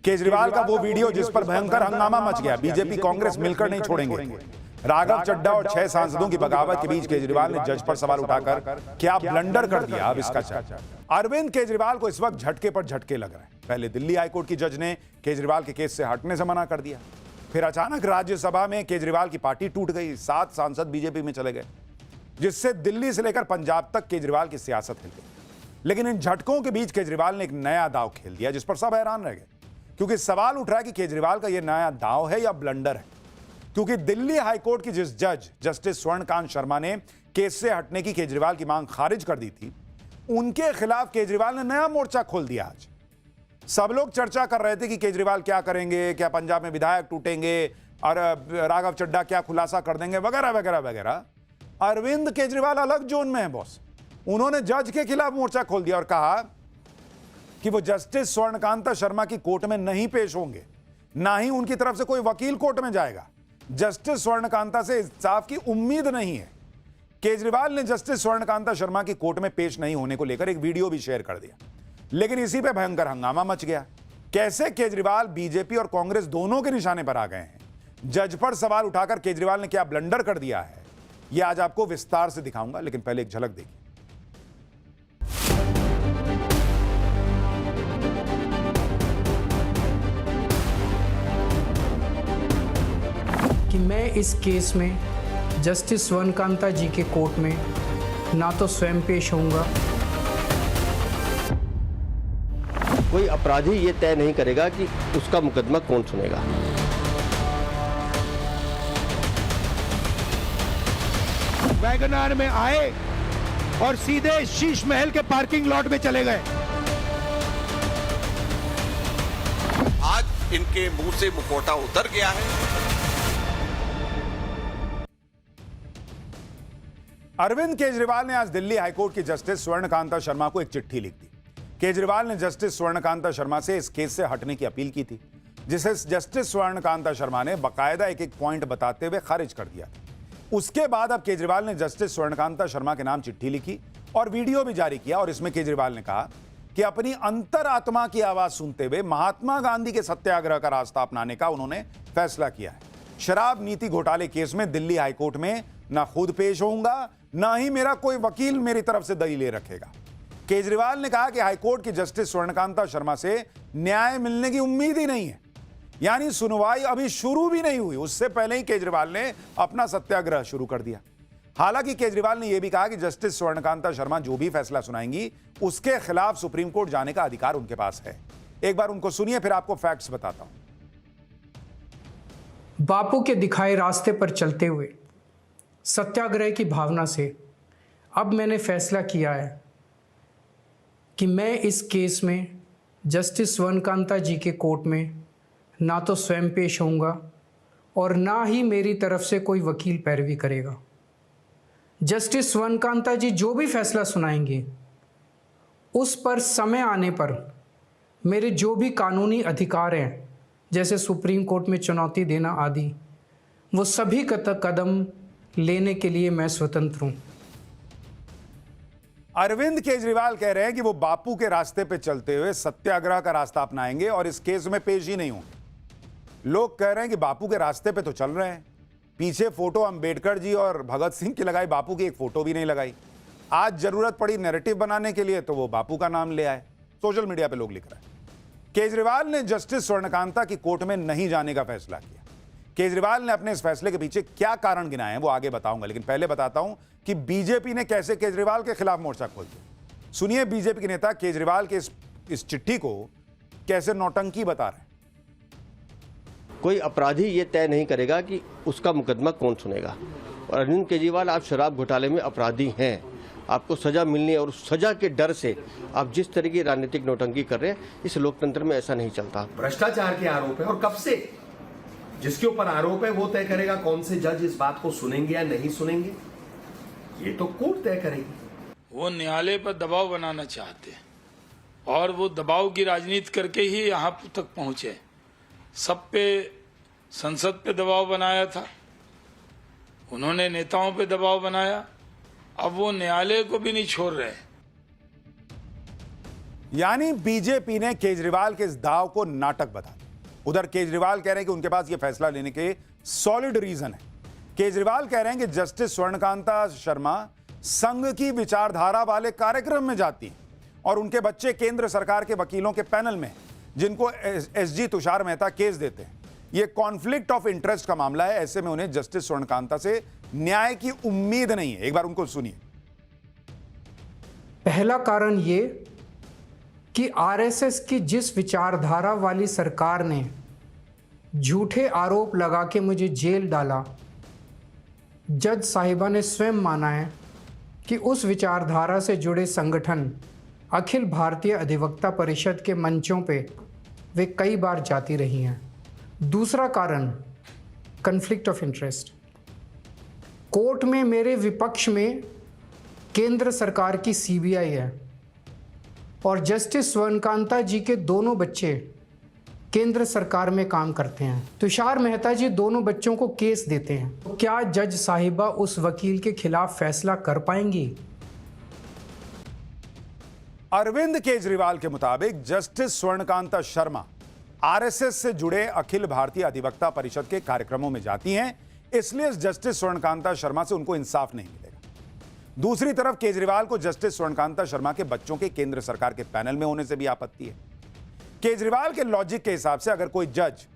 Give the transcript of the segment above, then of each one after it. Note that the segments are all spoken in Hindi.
केजरीवाल का वो वीडियो जिस पर भयंकर हंगामा मच गया, बीजेपी कांग्रेस मिलकर नहीं छोड़ेंगे। राघव चड्ढा और 6 सांसदों की बगावत के बीच केजरीवाल ने जज पर सवाल उठाकर क्या ब्लंडर कर दिया, अब इसका चर्चा। अरविंद केजरीवाल को इस वक्त झटके पर झटके लग रहे हैं। पहले दिल्ली हाईकोर्ट की जज ने केजरीवाल के केस से हटने से मना कर दिया, फिर अचानक राज्यसभा में केजरीवाल की पार्टी टूट गई, 7 सांसद बीजेपी में चले गए, जिससे दिल्ली से लेकर पंजाब तक केजरीवाल की सियासत हिल गई। लेकिन इन झटकों के बीच केजरीवाल ने एक नया दांव खेल दिया, जिस पर सब हैरान रह गए, क्योंकि सवाल उठ रहा है कि केजरीवाल का यह नया दांव है या ब्लंडर है। क्योंकि दिल्ली हाईकोर्ट की जिस जज जस्टिस स्वर्णकांत शर्मा ने केस से हटने की केजरीवाल की मांग खारिज कर दी थी, उनके खिलाफ केजरीवाल ने नया मोर्चा खोल दिया। आज सब लोग चर्चा कर रहे थे कि केजरीवाल क्या करेंगे, क्या पंजाब में विधायक टूटेंगे और राघव चड्ढा क्या खुलासा कर देंगे, वगैरह वगैरह वगैरह। अरविंद केजरीवाल अलग जोन में है बॉस। उन्होंने जज के खिलाफ मोर्चा खोल दिया और कहा कि वो जस्टिस स्वर्णकांता शर्मा की कोर्ट में नहीं पेश होंगे, ना ही उनकी तरफ से कोई वकील कोर्ट में जाएगा। जस्टिस स्वर्णकांता से इंसाफ की उम्मीद नहीं है। केजरीवाल ने जस्टिस स्वर्णकांता शर्मा की कोर्ट में पेश नहीं होने को लेकर एक वीडियो भी शेयर कर दिया, लेकिन इसी पे भयंकर हंगामा मच गया। कैसे केजरीवाल बीजेपी और कांग्रेस दोनों के निशाने पर आ गए हैं, जज पर सवाल उठाकर केजरीवाल ने क्या ब्लंडर कर दिया है, यह आज आपको विस्तार से दिखाऊंगा। लेकिन पहले एक झलक देखिए। कि मैं इस केस में जस्टिस स्वर्णकांता जी के कोर्ट में ना तो स्वयं पेश होऊंगा। कोई अपराधी ये तय नहीं करेगा कि उसका मुकदमा कौन सुनेगा। वैगनार में आए और सीधे शीश महल के पार्किंग लॉट में चले गए। आज इनके मुंह से मुखौटा उतर गया है। अरविंद केजरीवाल ने आज दिल्ली हाईकोर्ट की जस्टिस स्वर्णकांता शर्मा को एक चिट्ठी लिख दी। केजरीवाल ने जस्टिस स्वर्णकांता शर्मा से इस केस से हटने की अपील की थी, जिसे जस्टिस स्वर्णकांता शर्मा ने बाकायदा एक एक पॉइंट बताते हुए खारिज कर दिया। उसके बाद अब केजरीवाल ने जस्टिस स्वर्णकांता शर्मा के नाम चिट्ठी लिखी और वीडियो भी जारी किया, और इसमें केजरीवाल ने कहा कि अपनी अंतरात्मा की आवाज सुनते हुए महात्मा गांधी के सत्याग्रह का रास्ता अपनाने का उन्होंने फैसला किया है। शराब नीति घोटाले केस में दिल्ली हाईकोर्ट में ना खुद पेश होऊंगा, ना ही मेरा कोई वकील मेरी तरफ से दलीलें रखेगा। केजरीवाल ने कहा कि हाईकोर्ट की जस्टिस स्वर्णकांता शर्मा से न्याय मिलने की उम्मीद ही नहीं है, यानी सुनवाई अभी शुरू भी नहीं हुई, उससे पहले ही केजरीवाल ने अपना सत्याग्रह शुरू कर दिया। हालांकि केजरीवाल ने यह भी कहा कि जस्टिस स्वर्णकांता शर्मा जो भी फैसला सुनाएंगी उसके खिलाफ सुप्रीम कोर्ट जाने का अधिकार उनके पास है। एक बार उनको सुनिए, फिर आपको फैक्ट्स बताता हूं। बापू के दिखाए रास्ते पर चलते हुए सत्याग्रह की भावना से अब मैंने फैसला किया है कि मैं इस केस में जस्टिस स्वर्णकांता जी के कोर्ट में ना तो स्वयं पेश होऊंगा और ना ही मेरी तरफ से कोई वकील पैरवी करेगा। जस्टिस स्वर्णकांता जी जो भी फैसला सुनाएंगे उस पर समय आने पर मेरे जो भी कानूनी अधिकार हैं, जैसे सुप्रीम कोर्ट में चुनौती देना आदि, वो सभी कदम लेने के लिए मैं स्वतंत्र हूं। अरविंद केजरीवाल कह रहे हैं कि वो बापू के रास्ते पे चलते हुए सत्याग्रह का रास्ता अपनाएंगे और इस केस में पेश ही नहीं होंगे। लोग कह रहे हैं कि बापू के रास्ते पे तो चल रहे हैं, पीछे फोटो अंबेडकर जी और भगत सिंह की लगाई, बापू की एक फोटो भी नहीं लगाई। आज जरूरत पड़ी नैरेटिव बनाने के लिए तो वो बापू का नाम ले आए, सोशल मीडिया पे लोग लिख रहे हैं। केजरीवाल ने जस्टिस स्वर्णकांता की कोर्ट में नहीं जाने का फैसला किया। केजरीवाल ने अपने इस फैसले के पीछे क्या कारण गिनाए हैं वो आगे बताऊंगा, लेकिन पहले बताता हूं कि बीजेपी ने कैसे केजरीवाल के खिलाफ मोर्चा खोल दिया। सुनिए बीजेपी के नेता केजरीवाल के इस चिट्ठी को कैसे नौटंकी बता रहे हैं। कोई अपराधी ये तय नहीं करेगा कि उसका मुकदमा कौन सुनेगा। और अरविंद केजरीवाल, आप शराब घोटाले में अपराधी हैं, आपको सजा मिलनी है, और उस सजा के डर से आप जिस तरह की राजनीतिक नौटंकी कर रहे हैं, इस लोकतंत्र में ऐसा नहीं चलता। भ्रष्टाचार के आरोप है, और कब से जिसके ऊपर आरोप है वो तय करेगा कौन से जज इस बात को सुनेंगे या नहीं सुनेंगे, ये तो कोर्ट तय करेगी। वो न्यायालय पर दबाव बनाना चाहते हैं और वो दबाव की राजनीति करके ही यहाँ तक पहुंचे। सब पे, संसद पे दबाव बनाया था, उन्होंने नेताओं पे दबाव बनाया, अब वो न्यायालय को भी नहीं छोड़ रहे। यानी बीजेपी ने केजरीवाल के इस दाव को नाटक बता दिया। उधर केजरीवाल कह रहे हैं कि उनके पास यह फैसला लेने के सॉलिड रीजन है। केजरीवाल कह रहे हैं कि जस्टिस स्वर्णकांता शर्मा संघ की विचारधारा वाले कार्यक्रम में जाती हैं और उनके बच्चे केंद्र सरकार के वकीलों के पैनल में, जिनको एसजी तुषार मेहता केस देते हैं। यह कॉन्फ्लिक्ट ऑफ इंटरेस्ट का मामला है। ऐसे में उन्हें जस्टिस स्वर्णकांता से न्याय की उम्मीद नहीं है। एक बार उनको सुनिए। पहला कारण ये कि आरएसएस की जिस विचारधारा वाली सरकार ने झूठे आरोप लगा के मुझे जेल डाला, जज साहिबा ने स्वयं माना है कि उस विचारधारा से जुड़े संगठन अखिल भारतीय अधिवक्ता परिषद के मंचों पे वे कई बार जाती रही हैं। दूसरा कारण कन्फ्लिक्ट ऑफ इंटरेस्ट। कोर्ट में मेरे विपक्ष में केंद्र सरकार की सीबीआई है और जस्टिस स्वर्णकांता जी के दोनों बच्चे केंद्र सरकार में काम करते हैं। तुषार मेहता जी दोनों बच्चों को केस देते हैं। तो क्या जज साहिबा उस वकील के खिलाफ फैसला कर पाएंगी? अरविंद केजरीवाल के मुताबिक जस्टिस स्वर्णकांता शर्मा आरएसएस से जुड़े अखिल भारतीय अधिवक्ता परिषद के कार्यक्रमों में जाती हैं, इसलिए जस्टिस स्वर्णकांता शर्मा से उनको इंसाफ नहीं मिलेगा। दूसरी तरफ केजरीवाल को जस्टिस स्वर्णकांता शर्मा के बच्चों के केंद्र सरकार के पैनल में होने से भी आपत्ति है। केजरीवाल के लॉजिक के हिसाब से अगर कोई जज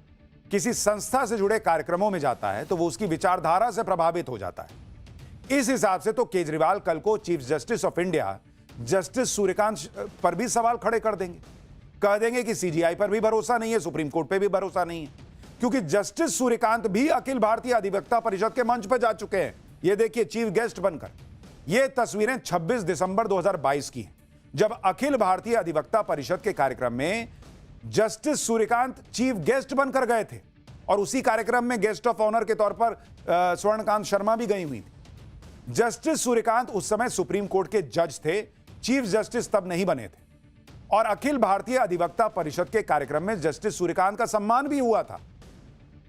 किसी संस्था से जुड़े कार्यक्रमों में जाता है तो वो उसकी विचारधारा से प्रभावित हो जाता है। इस हिसाब से तो केजरीवाल कल को chief justice of India justice Suryakant पर भी सवाल खड़े कर देंगे। कह देंगे कि सीजीआई पर भी भरोसा नहीं है, सुप्रीम कोर्ट पे भी भरोसा नहीं है, क्योंकि जस्टिस सूर्यकांत भी अखिल भारतीय अधिवक्ता परिषद के मंच पर जा चुके हैं। ये देखिए, चीफ गेस्ट बनकर। ये तस्वीरें 26 दिसंबर 2022 की हैं, जब अखिल भारतीय अधिवक्ता परिषद के कार्यक्रम में जस्टिस सूर्यकांत चीफ गेस्ट बनकर गए थे और उसी कार्यक्रम में गेस्ट ऑफ ऑनर के तौर पर स्वर्णकांत शर्मा भी गई हुई थी। जस्टिस सूर्यकांत उस समय सुप्रीम कोर्ट के जज थे, चीफ जस्टिस तब नहीं बने थे, और अखिल भारतीय अधिवक्ता परिषद के कार्यक्रम में जस्टिस सूर्यकांत का सम्मान भी हुआ था।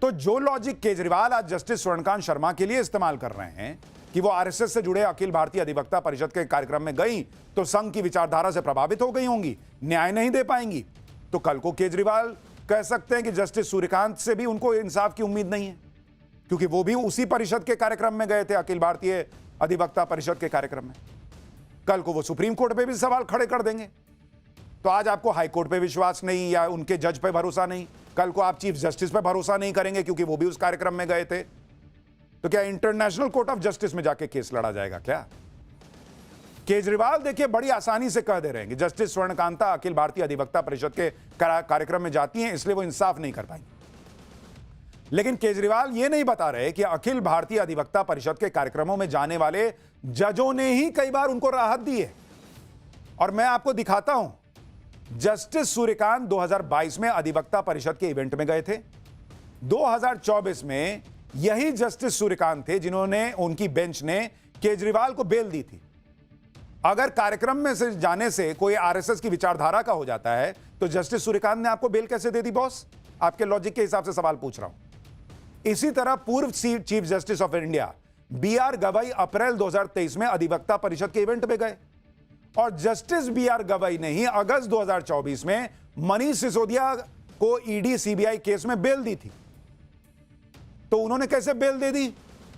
तो जो लॉजिक केजरीवाल आज जस्टिस स्वर्णकांत शर्मा के लिए इस्तेमाल कर रहे हैं कि वो आरएसएस से जुड़े अखिल भारतीय अधिवक्ता परिषद के कार्यक्रम में गई तो संघ की विचारधारा से प्रभावित हो गई होंगी, न्याय नहीं दे पाएंगी, तो कल को केजरीवाल कह सकते हैं कि जस्टिस सूर्यकांत से भी उनको इंसाफ की उम्मीद नहीं है, क्योंकि वो भी उसी परिषद के कार्यक्रम में गए थे, अखिल भारतीय अधिवक्ता परिषद के कार्यक्रम में। कल को वो सुप्रीम कोर्ट पे भी सवाल खड़े कर देंगे। तो आज आपको हाई कोर्ट पे विश्वास नहीं या उनके जज पे भरोसा नहीं, कल को आप चीफ जस्टिस पे भरोसा नहीं करेंगे क्योंकि वो भी उस कार्यक्रम में गए थे, तो क्या इंटरनेशनल कोर्ट ऑफ जस्टिस में जाके केस लड़ा जाएगा क्या? केजरीवाल देखिए बड़ी आसानी से कह दे रहे हैं कि जस्टिस स्वर्णकांता अखिल भारतीय अधिवक्ता परिषद के कार्यक्रम में जाती हैं, इसलिए वो इंसाफ नहीं कर पाएंगे। लेकिन केजरीवाल ये नहीं बता रहे कि अखिल भारतीय अधिवक्ता परिषद के कार्यक्रमों में जाने वाले जजों ने ही कई बार उनको राहत दी है। और मैं आपको दिखाता हूं, जस्टिस सूर्यकांत 2022 में अधिवक्ता परिषद के इवेंट में गए थे। 2024 में यही जस्टिस सूर्यकांत थे जिन्होंने, उनकी बेंच ने केजरीवाल को बेल दी थी। अगर कार्यक्रम में से जाने से कोई आरएसएस की विचारधारा का हो जाता है तो जस्टिस सूर्यकांत ने आपको बेल कैसे दे दी बॉस? आपके लॉजिक के हिसाब से सवाल पूछ रहा हूं। इसी तरह पूर्व chief justice of India BR Gavai अप्रैल 2023 में अधिवक्ता परिषद के इवेंट में गए और जस्टिस बीआर गवाई ने ही अगस्त 2024 में मनीष सिसोदिया को ईडी सीबीआई केस में बेल दी थी। तो उन्होंने कैसे बेल दे दी?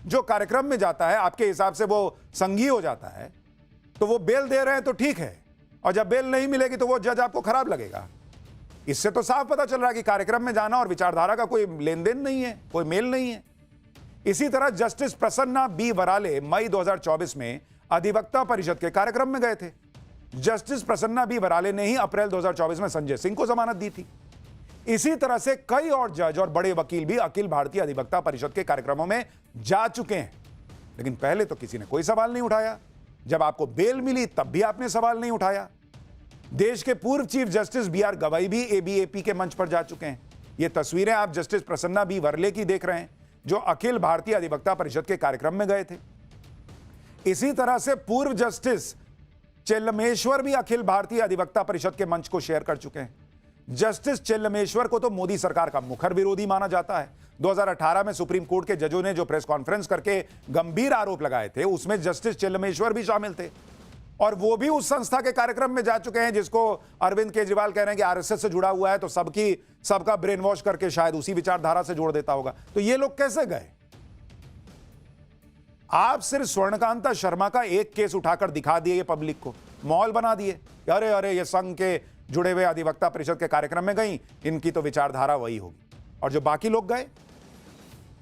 जो कार्यक्रम में जाता है आपके हिसाब से वो संघीय हो जाता है, तो वो बेल दे रहे हैं तो ठीक है, और जब बेल नहीं मिलेगी तो वो जज आपको खराब लगेगा। इससे तो साफ पता चल रहा है कि कार्यक्रम में जाना और विचारधारा का कोई लेन देन नहीं है, कोई मेल नहीं है। इसी तरह जस्टिस प्रसन्ना बी वराले मई 2024 में अधिवक्ता परिषद के कार्यक्रम में गए थे। जस्टिस प्रसन्ना बी वराले ने ही अप्रैल 2024 में संजय सिंह को जमानत दी थी। इसी तरह से कई और जज और बड़े वकील भी अखिल भारतीय अधिवक्ता परिषद के कार्यक्रमों में जा चुके हैं, लेकिन पहले तो किसी ने कोई सवाल नहीं उठाया। जब आपको बेल मिली तब भी आपने सवाल नहीं उठाया। देश के पूर्व चीफ जस्टिस बीआर गवाई भी एबीएपी के मंच पर जा चुके हैं। ये तस्वीरें आप जस्टिस प्रसन्ना बी वरले की देख रहे हैं, जो अखिल भारतीय अधिवक्ता परिषद के कार्यक्रम में गए थे। इसी तरह से पूर्व जस्टिस चेल्लमेश्वर भी अखिल भारतीय अधिवक्ता परिषद के मंच को शेयर कर चुके हैं। जस्टिस चेल्लमेश्वर को तो मोदी सरकार का मुखर विरोधी माना जाता है। 2018 में सुप्रीम कोर्ट के जजों ने जो प्रेस कॉन्फ्रेंस करके गंभीर आरोप लगाए थे, उसमें जस्टिस चेल्लमेश्वर भी शामिल थे। और वो भी उस संस्था के कार्यक्रम में जा चुके हैं जिसको अरविंद केजरीवाल कह रहे हैं कि आरएसएस से जुड़ा हुआ है, तो सबका ब्रेन वॉश करके शायद उसी विचारधारा से जोड़ देता होगा। तो ये लोग कैसे गए? आप सिर्फ स्वर्णकांता शर्मा का एक केस उठाकर दिखा दिए, ये पब्लिक को माहौल बना दिए, अरे अरे ये संघ के जुड़े हुए अधिवक्ता परिषद के कार्यक्रम में गई, इनकी तो विचारधारा वही होगी। और जो बाकी लोग गए,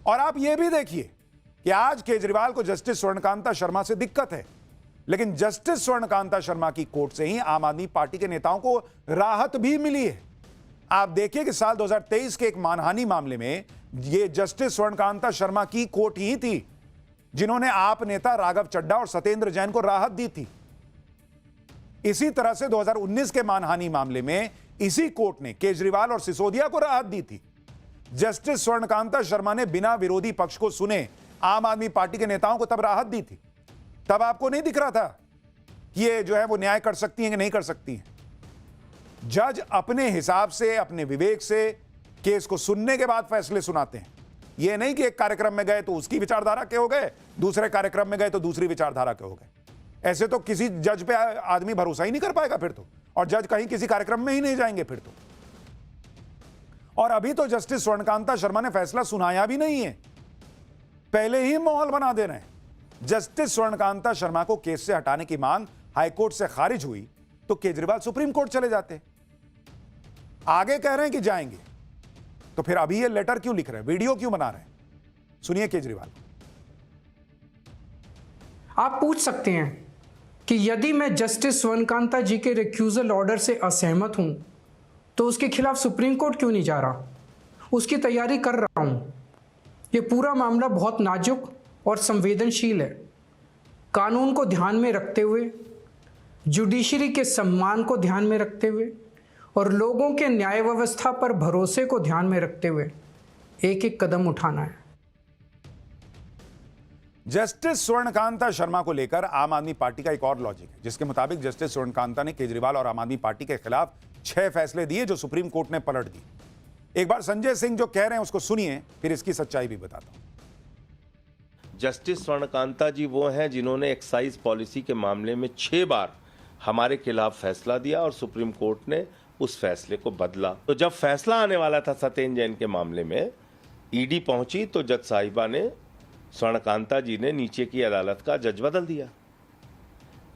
और आप ये भी देखिए कि आज केजरीवाल को जस्टिस स्वर्णकांता शर्मा से दिक्कत है, लेकिन जस्टिस स्वर्णकांता शर्मा की कोर्ट से ही आम आदमी पार्टी के नेताओं को राहत भी मिली है। आप देखिए कि साल 2023 के एक मानहानि मामले में ये जस्टिस स्वर्णकांता शर्मा की कोर्ट ही थी जिन्होंने आप नेता राघव चड्ढा और सत्येंद्र जैन को राहत दी थी। इसी तरह से 2019 के मानहानि मामले में इसी कोर्ट ने केजरीवाल और सिसोदिया को राहत दी थी। जस्टिस स्वर्णकांता शर्मा ने बिना विरोधी पक्ष को सुने आम आदमी पार्टी के नेताओं को तब राहत दी थी। तब आपको नहीं दिख रहा था कि ये जो है वो न्याय कर सकती हैं कि नहीं कर सकती हैं। जज अपने हिसाब से, अपने विवेक से केस को सुनने के बाद फैसले सुनाते हैं। ये नहीं कि एक कार्यक्रम में गए तो उसकी विचारधारा के हो गए, दूसरे कार्यक्रम में गए तो दूसरी विचारधारा के हो गए। ऐसे तो किसी जज पे आदमी भरोसा ही नहीं कर पाएगा फिर तो, और जज कहीं किसी कार्यक्रम में ही नहीं जाएंगे फिर तो। और अभी तो जस्टिस स्वर्णकांता शर्मा ने फैसला सुनाया भी नहीं है, पहले ही माहौल बना दे रहे हैं। जस्टिस स्वर्णकांता शर्मा को केस से हटाने की मांग हाईकोर्ट से खारिज हुई तो केजरीवाल सुप्रीम कोर्ट चले जाते। आगे कह रहे हैं कि जाएंगे, तो फिर अभी ये लेटर क्यों लिख रहे हैं, वीडियो क्यों बना रहे हैं? सुनिए केजरीवाल। आप पूछ सकते हैं कि यदि मैं जस्टिस स्वर्णकांता जी के रिक्यूजल ऑर्डर से असहमत हूं तो उसके खिलाफ सुप्रीम कोर्ट क्यों नहीं जा रहा? उसकी तैयारी कर रहा हूं। ये पूरा मामला बहुत नाजुक और संवेदनशील है। कानून को ध्यान में रखते हुए, जुडिशरी के सम्मान को ध्यान में रखते हुए और लोगों के न्याय व्यवस्था पर भरोसे को ध्यान में रखते हुए एक एक कदम उठाना है। जस्टिस स्वर्णकांता शर्मा को लेकर आम आदमी पार्टी का एक और लॉजिक है, जिसके मुताबिक जस्टिस स्वर्णकांता ने केजरीवाल और आम आदमी पार्टी के खिलाफ 6 फैसले दिए जो सुप्रीम कोर्ट ने पलट दी। एक बार संजय सिंह जो कह रहे हैं उसको सुनिए, फिर इसकी सच्चाई भी बताता हूं। जस्टिस स्वर्णकांता जी वो हैं जिन्होंने एक्साइज पॉलिसी के मामले में 6 बार हमारे खिलाफ फैसला दिया और सुप्रीम कोर्ट ने उस फैसले को बदला। तो जब फैसला आने वाला था सत्येंद्र जैन के मामले में, ईडी पहुंची तो जज साहिबा ने, स्वर्णकांता जी ने नीचे की अदालत का जज बदल दिया।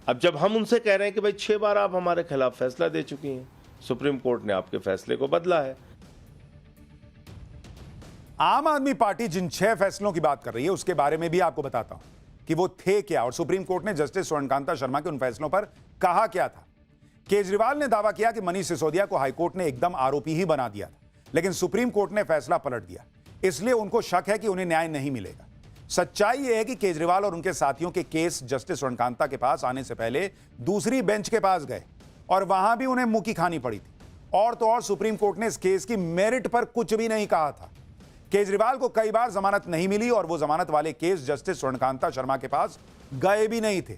अब जब हम उनसे कह रहे हैं कि भाई 6 बार आप हमारे खिलाफ फैसला दे चुकी हैं, सुप्रीम कोर्ट ने आपके फैसले को बदला है। आम आदमी पार्टी जिन 6 फैसलों की बात कर रही है उसके बारे में भी आपको बताता हूं कि वो थे क्या और सुप्रीम कोर्ट ने जस्टिस स्वर्णकांता शर्मा के उन फैसलों पर कहा क्या था। केजरीवाल ने दावा किया कि मनीष सिसोदिया को हाईकोर्ट ने एकदम आरोपी ही बना दिया था, लेकिन सुप्रीम कोर्ट ने फैसला पलट दिया, इसलिए उनको शक है कि उन्हें न्याय नहीं मिलेगा। सच्चाई यह है कि केजरीवाल और उनके साथियों के केस जस्टिस स्वर्णकांता के पास आने से पहले दूसरी बेंच के पास गए और वहां भी उन्हें मुंह की खानी पड़ी थी। और तो और सुप्रीम कोर्ट ने इस केस की मेरिट पर कुछ भी नहीं कहा था। केजरीवाल को कई बार जमानत नहीं मिली और वो जमानत वाले केस जस्टिस स्वर्णकांता शर्मा के पास गए भी नहीं थे।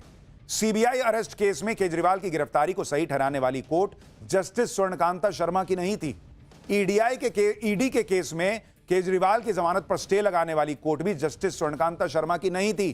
सीबीआई अरेस्ट केस में केजरीवाल की गिरफ्तारी को सही ठहराने वाली कोर्ट जस्टिस स्वर्णकांता शर्मा की नहीं थी। ईडी के केस में केजरीवाल की जमानत पर स्टे लगाने वाली कोर्ट भी जस्टिस स्वर्णकांता शर्मा की नहीं थी।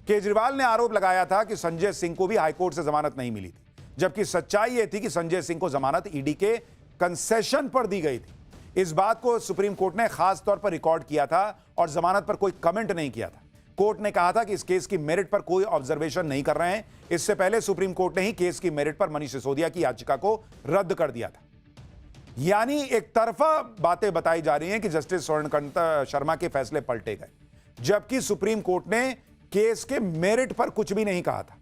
केजरीवाल ने आरोप लगाया था कि संजय सिंह को भी हाईकोर्ट से जमानत नहीं मिली थी, जबकि सच्चाई यह थी कि संजय सिंह को जमानत ईडी के कंसेशन पर दी गई थी। इस बात को सुप्रीम कोर्ट ने खास तौर पर रिकॉर्ड किया था और जमानत पर कोई कमेंट नहीं किया था। कोर्ट ने कहा था कि इस केस की मेरिट पर कोई ऑब्जर्वेशन नहीं कर रहे हैं। इससे पहले सुप्रीम कोर्ट ने ही केस की मेरिट पर मनीष सिसोदिया की याचिका को रद्द कर दिया था। यानी एक तरफा बातें बताई जा रही हैं कि जस्टिस स्वर्णकांता शर्मा के फैसले पलटे गए, जबकि सुप्रीम कोर्ट ने केस के मेरिट पर कुछ भी नहीं कहा था।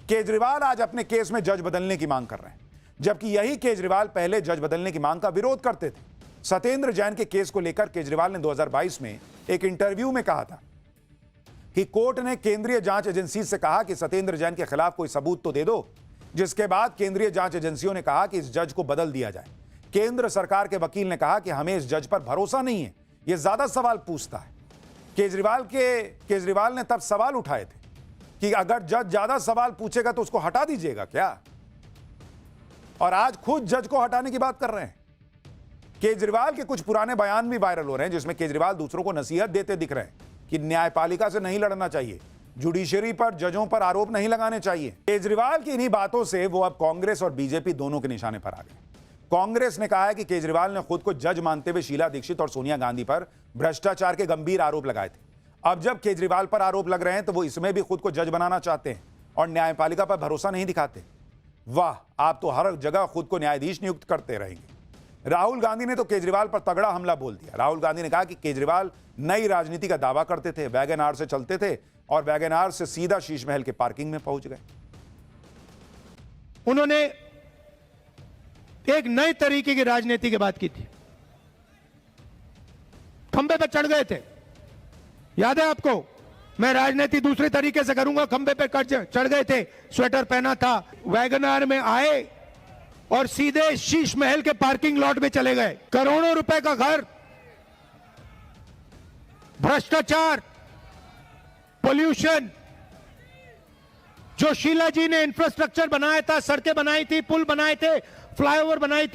केजरीवाल आज अपने केस में जज बदलने की मांग कर रहे हैं, जबकि यही केजरीवाल पहले जज बदलने की मांग का विरोध करते थे। सत्येंद्र जैन के केस को लेकर केजरीवाल ने 2022 में एक इंटरव्यू में कहा था कि कोर्ट ने केंद्रीय जांच एजेंसी से कहा कि सत्येंद्र जैन के खिलाफ कोई सबूत तो दे दो, जिसके बाद केंद्रीय जांच एजेंसियों ने कहा कि इस जज को बदल दिया जाए। केंद्र सरकार के वकील ने कहा कि हमें इस जज पर भरोसा नहीं है, यह ज्यादा सवाल पूछता है। केजरीवाल ने तब सवाल उठाए थे कि अगर जज ज्यादा सवाल पूछेगा तो उसको हटा दीजिएगा क्या, और आज खुद जज को हटाने की बात कर रहे हैं। केजरीवाल के कुछ पुराने बयान भी वायरल हो रहे हैं जिसमें केजरीवाल दूसरों को नसीहत देते दिख रहे हैं कि न्यायपालिका से नहीं लड़ना चाहिए, जुडिशरी पर, जजों पर आरोप नहीं लगाने चाहिए। केजरीवाल की इन्हीं बातों से वो अब कांग्रेस और बीजेपी दोनों के निशाने पर आ गए। कांग्रेस ने कहा है कि केजरीवाल ने खुद को जज मानते हुए शीला दीक्षित और सोनिया गांधी पर भ्रष्टाचार के गंभीर आरोप लगाए थे। अब जब केजरीवाल पर आरोप लग रहे हैं तो वो इसमें भी खुद को जज बनाना चाहते हैं और न्यायपालिका पर भरोसा नहीं दिखाते। वाह, आप तो हर जगह खुद को न्यायाधीश नियुक्त करते रहेंगे। राहुल गांधी ने तो केजरीवाल पर तगड़ा हमला बोल दिया। राहुल गांधी ने कहा कि केजरीवाल नई राजनीति का दावा करते थे, वैगन आर से चलते थे और वैगन आर से सीधा शीश महल के पार्किंग में पहुंच गए। उन्होंने एक नए तरीके की राजनीति की बात की थी, खंबे पर चढ़ गए थे, याद है आपको? मैं राजनीति दूसरे तरीके से करूंगा, खंबे पे चढ़ गए थे, स्वेटर पहना था, वैगन आर में आए और सीधे शीश महल के पार्किंग लॉट में चले गए। करोड़ों रुपए का घर, भ्रष्टाचार, पोल्यूशन, जो शीला जी ने इंफ्रास्ट्रक्चर बनाया था, सड़कें बनाई थी, पुल बनाए थे, फ्लाईओवर बनाए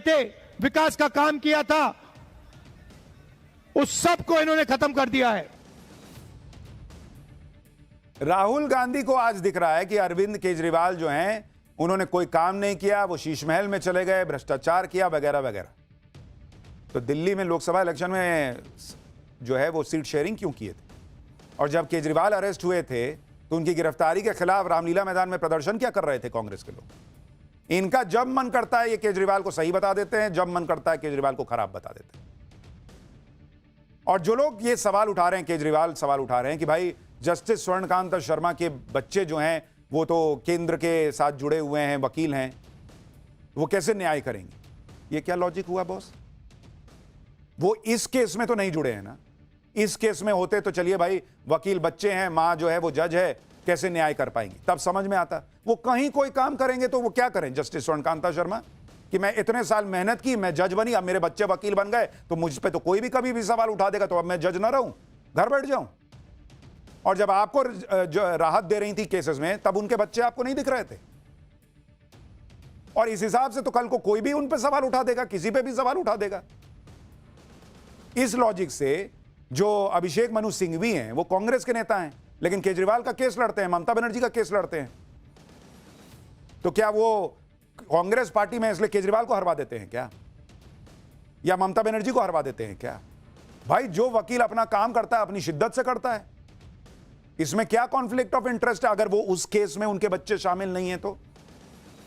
थे, विकास का काम किया था, उस सब को इन्होंने खत्म कर दिया है। राहुल गांधी को आज दिख रहा है कि अरविंद केजरीवाल जो हैं उन्होंने कोई काम नहीं किया, वो शीश महल में चले गए, भ्रष्टाचार किया वगैरह वगैरह। तो दिल्ली में लोकसभा इलेक्शन में जो है वो सीट शेयरिंग क्यों किए थे? और जब केजरीवाल अरेस्ट हुए थे तो उनकी गिरफ्तारी के खिलाफ रामलीला मैदान में प्रदर्शन क्या कर रहे थे कांग्रेस के लोग? इनका जब मन करता है ये केजरीवाल को सही बता देते हैं, जब मन करता है केजरीवाल को खराब बता देते हैं। और जो लोग ये सवाल उठा रहे हैं, केजरीवाल सवाल उठा रहे हैं कि भाई जस्टिस स्वर्णकांत शर्मा के बच्चे जो हैं वो तो केंद्र के साथ जुड़े हुए हैं, वकील हैं, वो कैसे न्याय करेंगे? ये क्या लॉजिक हुआ बॉस? वो इस केस में तो नहीं जुड़े हैं ना। इस केस में होते तो चलिए भाई, वकील बच्चे हैं, मां जो है वो जज है, कैसे न्याय कर पाएंगे? तब समझ में आता। वो कहीं कोई काम करेंगे तो वो क्या करें? जस्टिस स्वर्णकांत शर्मा कि मैं इतने साल मेहनत की, मैं जज बनी, अब मेरे बच्चे वकील बन गए तो मुझ पे तो कोई भी कभी भी सवाल उठा देगा, तो अब मैं जज ना रहूं, घर बैठ जाऊं। और जब आपको जो राहत दे रही थी केसेस में, तब उनके बच्चे आपको नहीं दिख रहे थे। और इस हिसाब से तो कल को कोई भी उन पे सवाल उठा देगा, किसी पे भी सवाल उठा देगा। इस लॉजिक से जो अभिषेक मनु सिंघवी हैं वो कांग्रेस के नेता हैं, लेकिन केजरीवाल का केस लड़ते हैं, ममता बनर्जी का केस लड़ते हैं। तो क्या वो कांग्रेस पार्टी में इसलिए केजरीवाल को हरवा देते हैं क्या, या ममता बनर्जी को हरवा देते हैं क्या? भाई जो वकील अपना काम करता है अपनी शिद्दत से करता है, इसमें क्या कॉन्फ्लिक्ट ऑफ इंटरेस्ट है? अगर वो उस केस में उनके बच्चे शामिल नहीं है तो